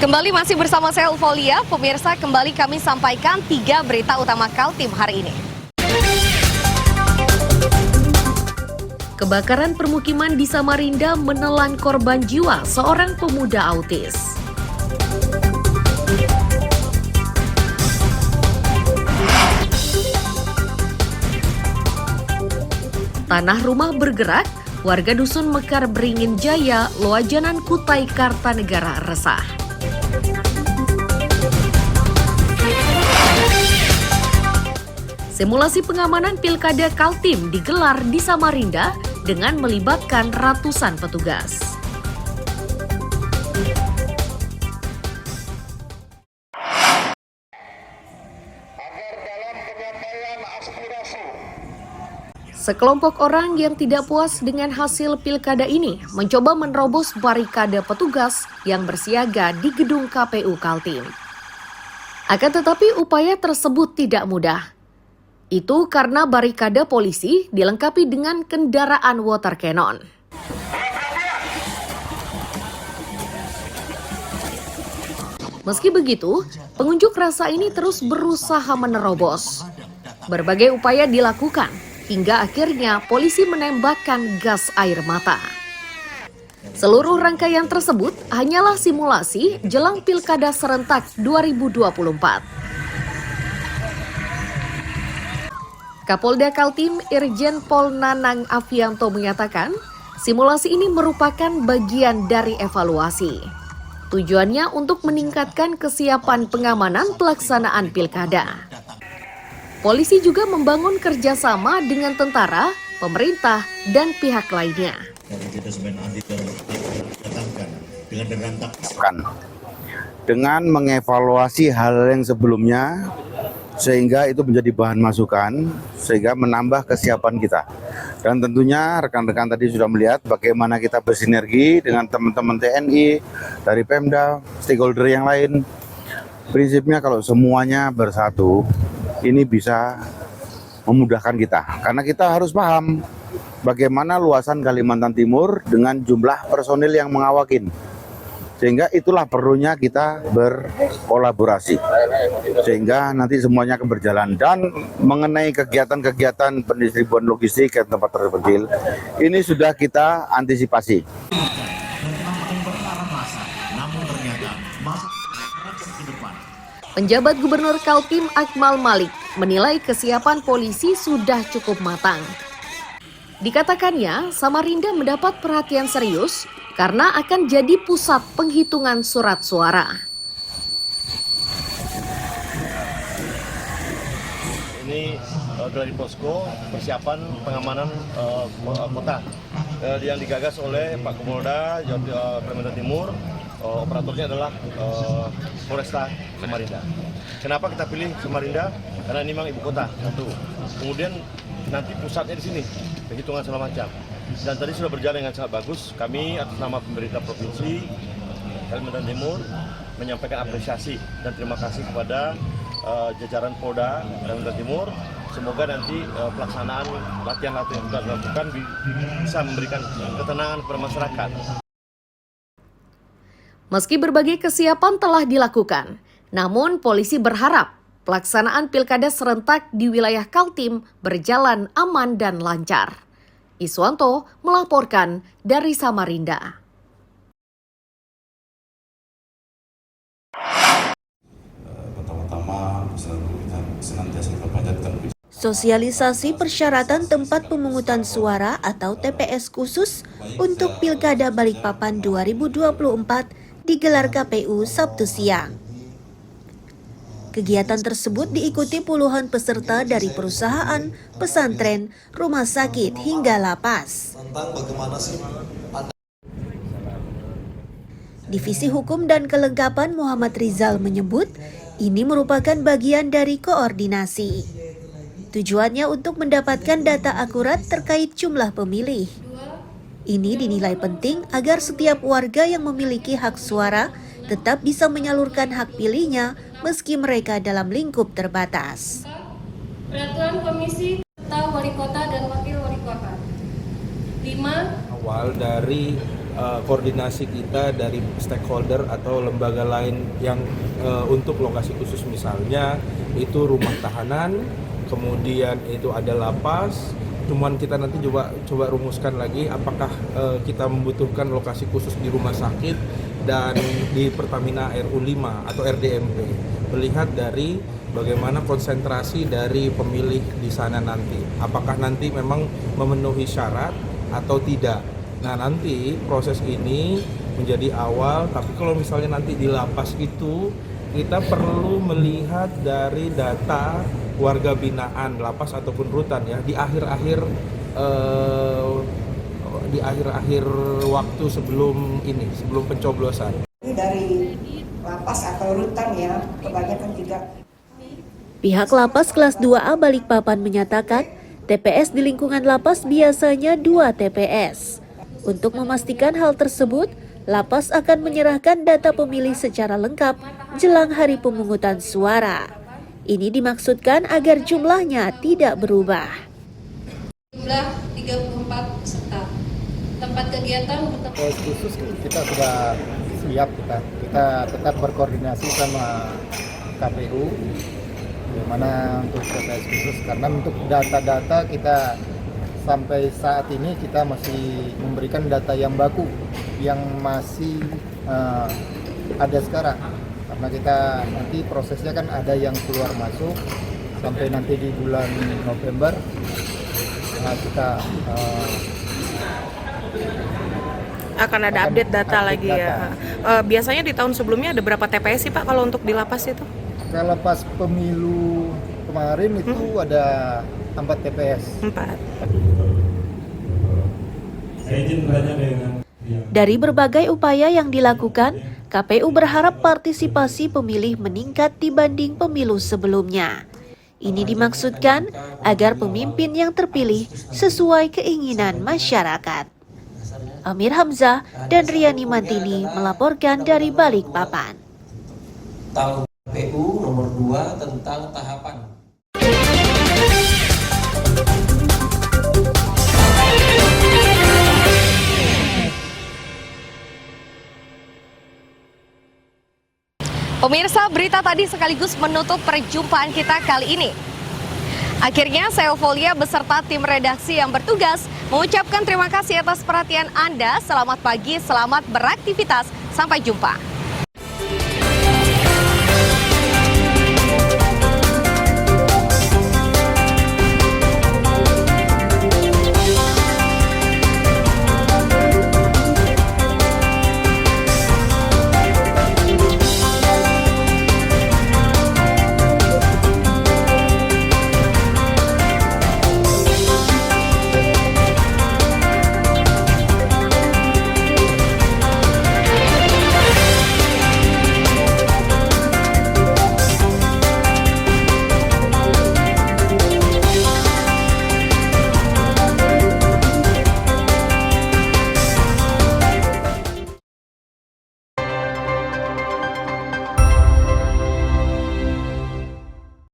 Kembali masih bersama saya Ulfolia, pemirsa kembali kami sampaikan 3 berita utama Kaltim hari ini. Kebakaran permukiman di Samarinda menelan korban jiwa seorang pemuda autis. Tanah rumah bergerak, warga dusun Mekar Beringin Jaya, Loajanan Kutai Kartanegara resah. Simulasi pengamanan Pilkada Kaltim digelar di Samarinda dengan melibatkan ratusan petugas. Sekelompok orang yang tidak puas dengan hasil pilkada ini mencoba menerobos barikade petugas yang bersiaga di gedung KPU Kaltim. Akan tetapi upaya tersebut tidak mudah. Itu karena barikade polisi dilengkapi dengan kendaraan water cannon. Meski begitu, pengunjuk rasa ini terus berusaha menerobos. Berbagai upaya dilakukan, hingga akhirnya polisi menembakkan gas air mata. Seluruh rangkaian tersebut hanyalah simulasi jelang Pilkada serentak 2024. Kapolda Kaltim Irjen Pol Nanang Afianto menyatakan, simulasi ini merupakan bagian dari evaluasi. Tujuannya untuk meningkatkan kesiapan pengamanan pelaksanaan pilkada. Polisi juga membangun kerjasama dengan tentara, pemerintah, dan pihak lainnya. Dengan mengevaluasi hal yang sebelumnya, sehingga itu menjadi bahan masukan, sehingga menambah kesiapan kita. Dan tentunya rekan-rekan tadi sudah melihat bagaimana kita bersinergi dengan teman-teman TNI, dari Pemda, stakeholder yang lain. Prinsipnya kalau semuanya bersatu, ini bisa memudahkan kita. Karena kita harus paham bagaimana luasan Kalimantan Timur dengan jumlah personil yang mengawakin. Sehingga itulah perlunya kita berkolaborasi, sehingga nanti semuanya akan berjalan. Dan mengenai kegiatan-kegiatan pendistribuan logistik ke tempat terpencil, ini sudah kita antisipasi. Penjabat Gubernur Kaltim Akmal Malik menilai kesiapan polisi sudah cukup matang. Dikatakannya, Samarinda mendapat perhatian serius karena akan jadi pusat penghitungan surat suara. Ini dari posko persiapan pengamanan kota yang digagas oleh Pak Kapolda Kalimantan Timur. Operatornya adalah Polresta Samarinda. Kenapa kita pilih Samarinda? Karena ini memang ibu kota. Satu. Kemudian nanti pusatnya di sini, penghitungan segala macam. Dan tadi sudah berjalan dengan sangat bagus. Kami atas nama pemerintah Provinsi Kalimantan Timur menyampaikan apresiasi dan terima kasih kepada jajaran Polda Kalimantan Timur. Semoga nanti pelaksanaan latihan-latihan yang kita lakukan bisa memberikan ketenangan kepada masyarakat. Meski berbagai kesiapan telah dilakukan, namun polisi berharap pelaksanaan pilkada serentak di wilayah Kaltim berjalan aman dan lancar. Iswanto melaporkan dari Samarinda. Pertama-tama senantiasa kita panjatkan sosialisasi persyaratan tempat pemungutan suara atau TPS khusus untuk Pilkada Balikpapan 2024 digelar KPU Sabtu siang. Kegiatan tersebut diikuti puluhan peserta dari perusahaan, pesantren, rumah sakit, hingga lapas. Divisi Hukum dan Kelengkapan Muhammad Rizal menyebut, ini merupakan bagian dari koordinasi. Tujuannya untuk mendapatkan data akurat terkait jumlah pemilih. Ini dinilai penting agar setiap warga yang memiliki hak suara tetap bisa menyalurkan hak pilihnya meski mereka dalam lingkup terbatas. Peraturan Komisi serta Wali Kota dan Wakil Wali Kota. 5. Awal dari koordinasi kita dari stakeholder atau lembaga lain yang untuk lokasi khusus, misalnya itu rumah tahanan, kemudian itu ada lapas. Cuman kita nanti coba rumuskan lagi apakah kita membutuhkan lokasi khusus di rumah sakit dan di Pertamina RU5 atau RDMP. Melihat dari bagaimana konsentrasi dari pemilih di sana nanti. Apakah nanti memang memenuhi syarat atau tidak. Nah, nanti proses ini menjadi awal, tapi kalau misalnya nanti di lapas itu kita perlu melihat dari data warga binaan lapas ataupun rutan ya di akhir-akhir waktu sebelum pencoblosan. Dari lapas atau rutan ya, kebanyakan juga. Pihak lapas kelas 2A Balikpapan menyatakan TPS di lingkungan lapas biasanya 2 TPS. Untuk memastikan hal tersebut, lapas akan menyerahkan data pemilih secara lengkap jelang hari pemungutan suara. Ini dimaksudkan agar jumlahnya tidak berubah. Jumlah 34 peserta. Tempat kegiatan TPS khusus kita sudah siap, kita tetap berkoordinasi sama KPU bagaimana untuk TPS khusus, karena untuk data-data kita sampai saat ini kita masih memberikan data yang baku yang masih ada sekarang, karena kita nanti prosesnya kan ada yang keluar masuk sampai nanti di bulan November kita akan ada update data lagi ya. Biasanya di tahun sebelumnya ada berapa TPS sih Pak kalau untuk di lapas itu? Kalau pas pemilu kemarin itu ada 4 TPS. 4. Dari berbagai upaya yang dilakukan, KPU berharap partisipasi pemilih meningkat dibanding pemilu sebelumnya. Ini dimaksudkan agar pemimpin yang terpilih sesuai keinginan masyarakat. Amir Hamzah dan Riani Mantini melaporkan dari Balikpapan. Tahun KPU nomor 2 tentang tahapan. Pemirsa, berita tadi sekaligus menutup perjumpaan kita kali ini. Akhirnya, saya Eufolia beserta tim redaksi yang bertugas mengucapkan terima kasih atas perhatian Anda. Selamat pagi, selamat beraktivitas. Sampai jumpa.